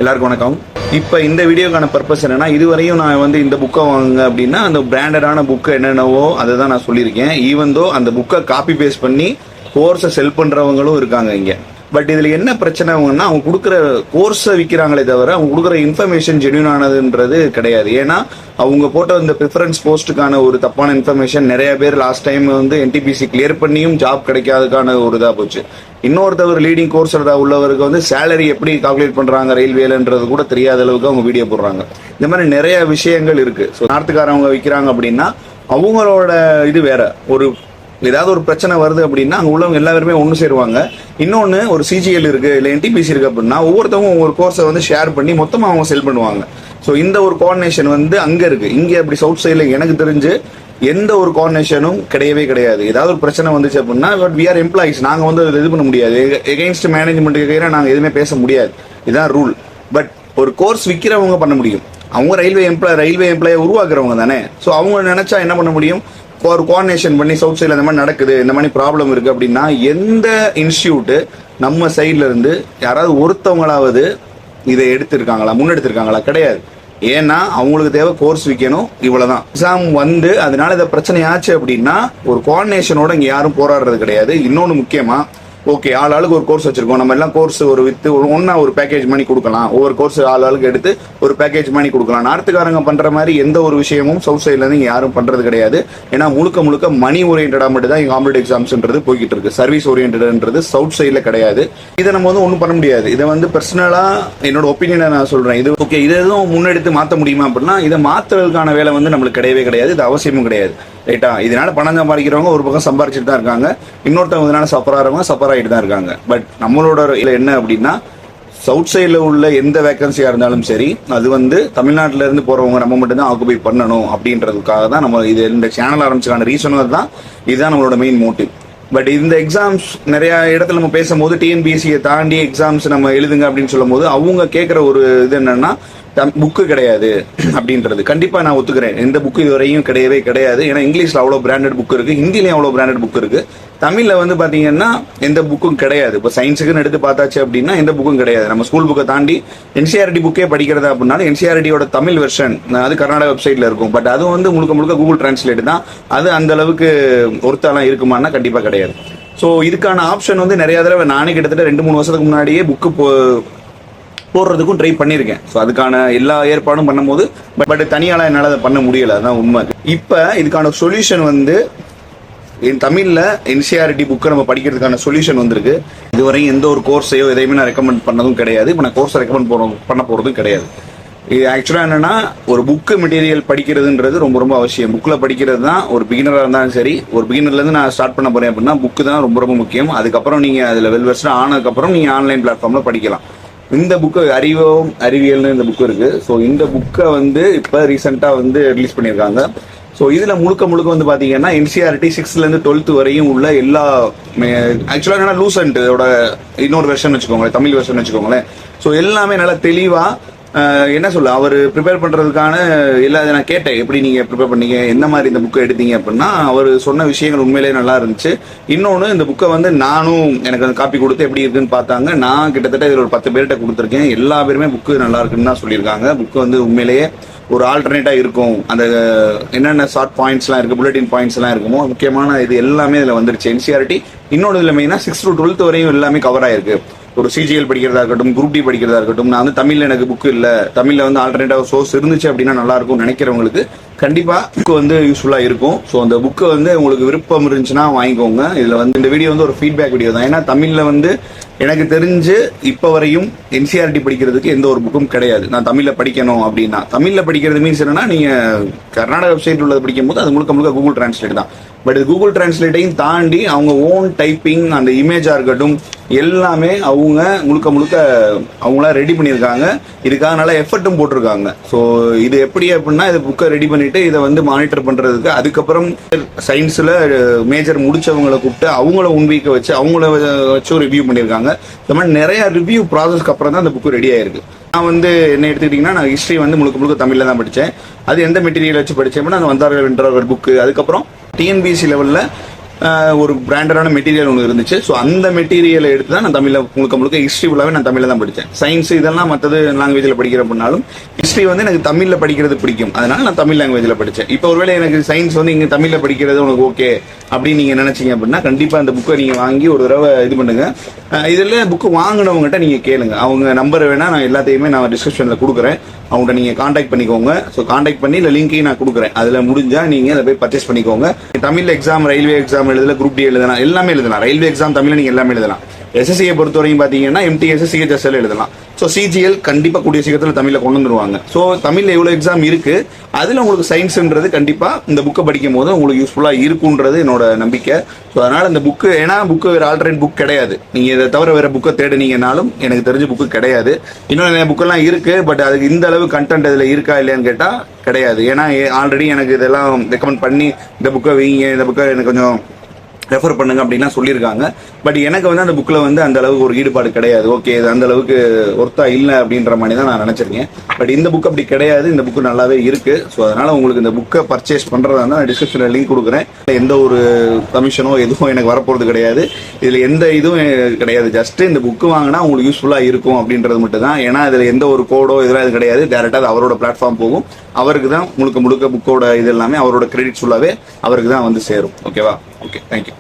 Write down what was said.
எல்லாருக்கும் வணக்கம். இப்போ இந்த வீடியோக்கான பர்பஸ் என்னன்னா, இதுவரையும் நான் வந்து இந்த புக்கை வாங்க அப்படின்னா அந்த பிராண்டடான புக்கு என்னென்னவோ அதை தான் நான் சொல்லியிருக்கேன். ஈவன் தோ அந்த புக்கை காப்பி பேஸ்ட் பண்ணி கோர்ஸை செல் பண்ணுறவங்களும் இருக்காங்க இங்கே. பட் இதில் என்ன பிரச்சனைன்னா, அவங்க கொடுக்குற கோர்ஸை விற்கிறாங்களே தவிர அவங்க கொடுக்குற இன்ஃபர்மேஷன் ஜென்யூன் ஆனதுன்றது கிடையாது. ஏன்னா அவங்க போட்ட இந்த ப்ரிஃபரன்ஸ் போஸ்ட்டுக்கான ஒரு தப்பான இன்ஃபர்மேஷன் நிறைய பேர் லாஸ்ட் டைம் வந்து NTPC கிளியர் பண்ணியும் ஜாப் கிடைக்காததுக்கான ஒரு இதாக போச்சு. இன்னொருத்தவர் லீடிங் கோர்ஸ் உள்ளவருக்கு வந்து சேலரி எப்படி கால்குலேட் பண்ணுறாங்க ரயில்வேலன்றது கூட தெரியாத அளவுக்கு அவங்க வீடியோ போடுறாங்க. இந்த மாதிரி நிறைய விஷயங்கள் இருக்குது. ஸோ நார்த்துக்காரவங்க விற்கிறாங்க அப்படின்னா அவங்களோட இது வேற. ஏதாவது ஒரு பிரச்சனை வருது அப்படின்னா அங்கே உள்ளவங்க எல்லாருமே ஒன்று சேருவாங்க. இன்னொன்று ஒரு CGL இருக்கு இல்லை NTPC இருக்கு அப்படின்னா ஒவ்வொருத்தவங்க ஒவ்வொரு கோர்ஸை வந்து ஷேர் பண்ணி மொத்தமாக அவங்க செல் பண்ணுவாங்க. ஸோ இந்த ஒரு கோஆர்டினேஷன் வந்து அங்கே இருக்கு. இங்கே அப்படி சவுத் சைடில் எனக்கு தெரிஞ்சு எந்த ஒரு கோஆர்டினேஷனும் கிடையவே கிடையாது. ஏதாவது ஒரு பிரச்சனை வந்துச்சு அப்படின்னா பட் வி ஆர் எம்ப்ளாயிஸ், நாங்கள் வந்து இது பண்ண முடியாது. எகெயின்ஸ்ட் மேனேஜ்மெண்ட்டுக்கு நாங்கள் எதுவுமே பேச முடியாது. இதுதான் ரூல். பட் ஒரு கோர்ஸ் விற்கிறவங்க பண்ண முடியும். அவங்க ரயில்வே எம்ப்ளாயை உருவாக்குறவங்க தானே. ஸோ அவங்க நினைச்சா என்ன பண்ண முடியும், ஒரு கோஆர்டினேஷன் பண்ணி சவுத் சைடில் இந்த மாதிரி நடக்குது, இந்த மாதிரி ப்ராப்ளம் இருக்குது அப்படின்னா எந்த இன்ஸ்டியூட்டு நம்ம சைடில் இருந்து யாராவது ஒருத்தவங்களாவது இதை முன்னெடுத்திருக்காங்களா? கிடையாது. ஏன்னா அவங்களுக்கு தேவை கோர்ஸ் விற்கணும், இவ்வளவுதான். எக்ஸாம் வந்து அதனால இதை பிரச்சனை ஆச்சு அப்படின்னா ஒரு கோஆர்டினேஷனோட இங்கே யாரும் போராடுறது கிடையாது. இன்னொன்று முக்கியமா, ஓகே ஆளுக்கு ஒரு கோர்ஸ் வச்சிருக்கோம், நம்ம எல்லாம் கோர்ஸ் ஒரு வித்து ஒன்னா ஒரு பேக்கேஜ் மணி கொடுக்கலாம், ஒவ்வொரு கோர்ஸ் ஆளுக்கு எடுத்து ஒரு பேக்கேஜ் மணி கொடுக்கலாம். நார்த்துக்காரங்க பண்ற மாதிரி எந்த ஒரு விஷயமும் சவுத் சைட்ல இருந்து இங்க யாரும் பண்றது கிடையாது. ஏன்னா முழுக்க மணி ஓரியன்டா மட்டும் தான் காம்படிட்டிவ் எக்ஸாம்ஸ்ன்றது போய்கிட்டு இருக்கு. சர்வீஸ் ஓரியன்டன்றது சவுத் சைட்ல கிடையாது. இதை நம்ம வந்து ஒன்றும் பண்ண முடியாது. இதை வந்து பர்சனலா என்னோட ஒப்பீனியனை நான் சொல்றேன். இது ஓகே, இதை எதுவும் முன்னெடுத்து மாற்ற முடியுமா அப்படின்னா இதை மாற்றுறதுக்கான வேலை வந்து நம்மளுக்கு கிடையவே கிடையாது. இது அவசியமும் கிடையாது. ரைட்டா? இதனால பணம் சம்பாதிக்கிறவங்க ஒரு பக்கம் சம்பாதிச்சுட்டு தான் இருக்காங்க, இன்னொருத்தவங்க இதனால சஃபர் ஆகிட்டு தான் இருக்காங்க. பட் நம்மளோட என்ன அப்படின்னா, சவுத் சைடில் உள்ள எந்த வேகன்சியா இருந்தாலும் சரி அது வந்து தமிழ்நாட்டில இருந்து போறவங்க நம்ம மட்டும் தான் ஆக்குபை பண்ணணும் அப்படின்றதுக்காக தான் நம்ம இந்த சேனல் ஆரம்பிச்சதுக்கான ரீசனும் தான். இதுதான் நம்மளோட மெயின் மோட்டிவ். பட் இந்த எக்ஸாம்ஸ் நிறைய இடத்துல நம்ம பேசும்போது TNPSC-யை தாண்டி எக்ஸாம்ஸ் நம்ம எழுதுங்க அப்படின்னு சொல்லும் போது அவங்க கேட்குற ஒரு இது என்னன்னா, புக்கு கிடையாது அப்படின்றது. கண்டிப்பா நான் ஒத்துக்கிறேன். எந்த புக்கு இதுவரையும் கிடையவே கிடையாது. ஏன்னா இங்கிலீஷ்ல அவ்வளோ பிராண்டட் புக் இருக்கு, ஹிந்திலையும் அவ்வளோ பிராண்டட் புக் இருக்கு. தமிழ்ல வந்து பாத்தீங்கன்னா எந்த புக்கும் கிடையாது. இப்போ சயின்ஸுக்குன்னு எடுத்து பார்த்தாச்சு அப்படின்னா எந்த புக்கும் கிடையாது. நம்ம ஸ்கூல் புக்கை தாண்டி NCERT புக்கே படிக்கிறதா அப்படின்னாலும் NCERT-யோட தமிழ் வெர்ஷன் அது கர்நாடகா வெப்சைட்ல இருக்கும். பட் அது வந்து முழுக்க கூகுள் டிரான்ஸ்லேட் தான். அது அந்த அளவுக்கு ஒருத்தாலாம் இருக்குமானா கண்டிப்பா கிடையாது. ஸோ இதுக்கான ஆப்ஷன் வந்து நிறைய தடவை நானே கிட்டத்தட்ட 2-3 வருஷத்துக்கு முன்னாடியே புக்கு போடுறதுக்கும் ட்ரை பண்ணியிருக்கேன். ஸோ அதுக்கான எல்லா ஏற்பாடும் பண்ணும்போது பட் தனியால என்னால் அதை பண்ண முடியல. அதான் உண்மை. இப்போ இதுக்கான சொல்யூஷன் வந்து தமிழ்ல NCERT புக்கை நம்ம படிக்கிறதுக்கான சொல்யூஷன் வந்திருக்கு. இதுவரையும் எந்த ஒரு கோர்ஸையோ எதையுமே நான் ரெக்கமெண்ட் பண்ணதும் கிடையாது. இப்போ நான் கோர்ஸை ரெக்கமெண்ட் பண்ண போறதும் கிடையாது. இது ஆக்சுவலா என்னன்னா, ஒரு புக்கு மெட்டீரியல் படிக்கிறதுன்றது ரொம்ப அவசியம். புக்கில் படிக்கிறது தான் ஒரு பிகினராக இருந்தாலும் சரி, ஒரு பிகினர்லேருந்து நான் ஸ்டார்ட் பண்ண போறேன் அப்படின்னா புக்கு தான் ரொம்ப முக்கியம். அதுக்கப்புறம் நீங்க அதில் வெல்வெர்ஸ்டாக ஆனதுக்கப்புறம் நீங்க ஆன்லைன் பிளாட்ஃபார்ம்ல படிக்கலாம். இந்த புக்கு அறிவியல்னு இந்த புக்கு இருக்கு. ஸோ இந்த புக்கை வந்து இப்போ ரீசெண்டாக வந்து ரிலீஸ் பண்ணியிருக்காங்க. ஸோ இதில் முழுக்க வந்து பார்த்தீங்கன்னா NCERT 6th-லேருந்து 12th வரையும் உள்ள எல்லா ஆக்சுவலாக என்னன்னா லூசன்ட்டோட இன்னொரு வெர்ஷன் வச்சுக்கோங்களேன், தமிழ் வெர்ஷன் வச்சுக்கோங்களேன். ஸோ எல்லாமே நல்லா தெளிவாக என்ன சொல்ல அவர் ப்ரிப்பேர் பண்ணுறதுக்கான எல்லா நான் கேட்டேன், எப்படி நீங்கள் ப்ரிப்பேர் பண்ணீங்க, எந்த மாதிரி இந்த புக்கை எடுத்தீங்க அப்படின்னா அவர் சொன்ன விஷயங்கள் உண்மையிலேயே நல்லா இருந்துச்சு. இன்னொன்று இந்த புக்கை வந்து நானும் எனக்கு அந்த காப்பி கொடுத்து எப்படி இருக்குன்னு பார்த்தாங்க. நான் கிட்டத்தட்ட இதில் ஒரு 10 பேர்கிட்ட கொடுத்துருக்கேன். எல்லா பேருமே புக்கு நல்லா இருக்குன்னு தான் சொல்லியிருக்காங்க. புக்கு வந்து உண்மையிலேயே ஒரு ஆல்டர்னேட்டாக இருக்கும். அந்த என்னென்ன ஷார்ட் பாயிண்ட்ஸ்லாம் இருக்குது, புல்லட்டின் பாயிண்ட்ஸ்லாம் இருக்குமோ முக்கியமான இது எல்லாமே இதில் வந்துருச்சு. NCERT இன்னொன்று இதில் மெயினாக 6th to 12th வரையும் எல்லாமே கவர் ஆயிருக்கு. ஒரு CGL படிக்கிறதா இருக்கட்டும், குரூப் D படிக்கிறதா இருக்கட்டும். நான் வந்து தமிழ்ல எனக்கு புக்கு இல்லை, தமிழ்ல வந்து ஆல்டர்னேட்டிவ் சோர்ஸ் இருந்துச்சு அப்படின்னா நல்லா இருக்கும் நினைக்கிறவங்களுக்கு கண்டிப்பா புக்கு வந்து யூஸ்ஃபுல்லா இருக்கும். ஸோ அந்த புக்கை வந்து உங்களுக்கு விருப்பம் இருந்துச்சுன்னா வாங்கிக்கோங்க. இதுல வந்து இந்த வீடியோ வந்து ஒரு ஃபீட்பேக் வீடியோ தான். ஏன்னா தமிழ்ல வந்து எனக்கு தெரிஞ்சு இப்போ வரையும் NCERT படிக்கிறதுக்கு எந்த ஒரு புக்கும் கிடையாது. நான் தமிழ்ல படிக்கணும் அப்படின்னா, தமிழ்ல படிக்கிறது மீன்ஸ் என்னன்னா, நீங்க கர்நாடகா வெப்சைட் உள்ளது படிக்கும் போது அது முழுக்க கூகுள் டிரான்ஸ்லேட் தான். பட் கூகுள் டிரான்ஸ்லேட்டையும் தாண்டி அவங்க ஓன் டைப்பிங், அந்த இமேஜா இருக்கட்டும் எல்லாமே அவங்க முழுக்க அவங்களா ரெடி பண்ணியிருக்காங்க. இதுக்காக நல்லா எஃபர்ட்டும் போட்டிருக்காங்க. ஸோ இது எப்படி அப்படின்னா, இது புக்கை ரெடி பண்ணிட்டு இதை வந்து மானிட்டர் பண்றதுக்கு அதுக்கப்புறம் சயின்ஸ்ல மேஜர் முடிச்சவங்களை கூப்பிட்டு அவங்கள உண்மைக்க வச்சு அவங்கள வச்சு ரிவ்யூ பண்ணியிருக்காங்க. இந்த மாதிரி நிறைய ரிவ்யூ ப்ராசஸ்க்கு அப்புறம் தான் அந்த புக்கு ரெடி ஆயிருக்கு. நான் வந்து என்ன எடுத்துக்கிட்டீங்கன்னா, நான் ஹிஸ்ட்ரி வந்து முழுக்க தமிழ்ல தான் படித்தேன். அது எந்த மெட்டீரியல் வச்சு படித்தேன் அப்படின்னா, அந்த வந்தார்கள் வென்றார்கள் புக்கு. அதுக்கப்புறம் TNPSC லெவலில் ஒரு பிராண்டடான மெட்டீரியல் ஒன்று இருந்துச்சு. ஸோ அந்த மெட்டீரியலை எடுத்து தான் நான் தமிழில் முழுக்க ஹிஸ்ட்ரி ஃபுல்லாகவே நான் தமிழில் தான் படித்தேன். சயின்ஸ் இதெல்லாம் மற்றது லாங்குவேஜில் படிக்கிற அப்படின்னாலும் ஹிஸ்ட்ரி வந்து எனக்கு தமிழில் படிக்கிறது பிடிக்கும். அதனால நான் தமிழ் லாங்குவேஜில் படித்தேன். இப்போ ஒருவேளை எனக்கு சயின்ஸ் வந்து இங்கே தமிழில் படிக்கிறது உனக்கு ஓகே அப்படின்னு நீங்கள் நினச்சிங்க அப்படின்னா கண்டிப்பாக அந்த புக்கை நீங்கள் வாங்கி ஒரு தடவை இது பண்ணுங்க. இதில் புக்கு வாங்கினவங்ககிட்ட நீங்கள் கேளுங்க. அவங்க நம்பர் வேணால் நான் எல்லாத்தையுமே நான் டிஸ்கிரிப்ஷனில் கொடுக்குறேன். அவங்கள்ட்ட நீங்கள் காண்டாக்ட் பண்ணிக்கோங்க. ஸோ காண்டாக்ட் பண்ணி இல்லை லிங்கையும் நான் கொடுக்குறேன். அதில் முடிஞ்சால் நீங்கள் அதை போய் பர்ச்சேஸ் பண்ணிக்கோங்க. தமிழ் எக்ஸாம், ரயில்வே எக்ஸாம் எழுதல, குரூப் டி எழுதலாம், எல்லாமே எழுதலாம். ரயில்வே எக்ஸாம் தமிழில் நீங்கள் எல்லாமே எழுதலாம். எஸ்எஸ்சியை பொறுத்தவரையும் பார்த்தீங்கன்னா MTS, CHSL எழுதலாம். ஸோ CGL கண்டிப்பாக கூடிய சீக்கிரத்தில் தமிழில் கொண்டு வந்துருவாங்க. ஸோ தமிழில் எவ்வளோ எக்ஸாம் இருக்கு, அதில் உங்களுக்கு சயின்ஸ்ன்றது கண்டிப்பாக இந்த புக்கை படிக்கும் போது உங்களுக்கு யூஸ்ஃபுல்லாக இருக்குன்றது என்னோட நம்பிக்கை. ஸோ அதனால் இந்த புக்கு, ஏன்னா புக்கு வேறு ஆல்டர்னேட் புக் கிடையாது. நீங்கள் இதை தவிர வேறு புக்கை தேடினீங்கனாலும் எனக்கு தெரிஞ்ச புக்கு கிடையாது. இன்னும் நிறைய புக்கெல்லாம் இருக்கு, பட் அதுக்கு இந்த அளவு கண்டென்ட் இதில் இருக்கா இல்லையான்னு கேட்டால் கிடையாது. ஏன்னா ஆல்ரெடி எனக்கு இதெல்லாம் ரெக்கமெண்ட் பண்ணி இந்த புக்கை வைங்க, இந்த புக்கை எனக்கு கொஞ்சம் ரெஃபர் பண்ணுங்க அப்படின்லாம் சொல்லியிருக்காங்க. பட் எனக்கு வந்து அந்த புக்கில் வந்து அந்த அளவுக்கு ஒரு ஈடுபாடு கிடையாது. ஓகே, இது அந்த அளவுக்கு ஒர்த்தா இல்லை அப்படின்ற மாதிரி தான் நான் நினச்சிருக்கேன். பட் இந்த புக் அப்படி கிடையாது. இந்த புக்கு நல்லாவே இருக்கு. ஸோ அதனால உங்களுக்கு இந்த புக்கை பர்ச்சேஸ் பண்ணுறதா இருந்தால் நான் டிஸ்கிரிப்ஷனில் லிங்க் கொடுக்குறேன். எந்த ஒரு கமிஷனோ எதுவும் எனக்கு வரப்போகிறது கிடையாது. இதில் எந்த இதுவும் கிடையாது. ஜஸ்ட் இந்த புக்கு வாங்கினா உங்களுக்கு யூஸ்ஃபுல்லாக இருக்கும் அப்படின்றது மட்டும் தான். ஏன்னா இதில் எந்த ஒரு கோடோ இதெல்லாம் இது கிடையாது. டேரெக்டாக அது அவரோட பிளாட்ஃபார்ம் போகும். அவருக்கு தான் முழுக்க புக்கோட இது எல்லாமே அவரோட கிரெடிட்ஸ் ஃபுல்லாகவே அவருக்கு தான் வந்து சேரும். ஓகேவா? Okay, thank you.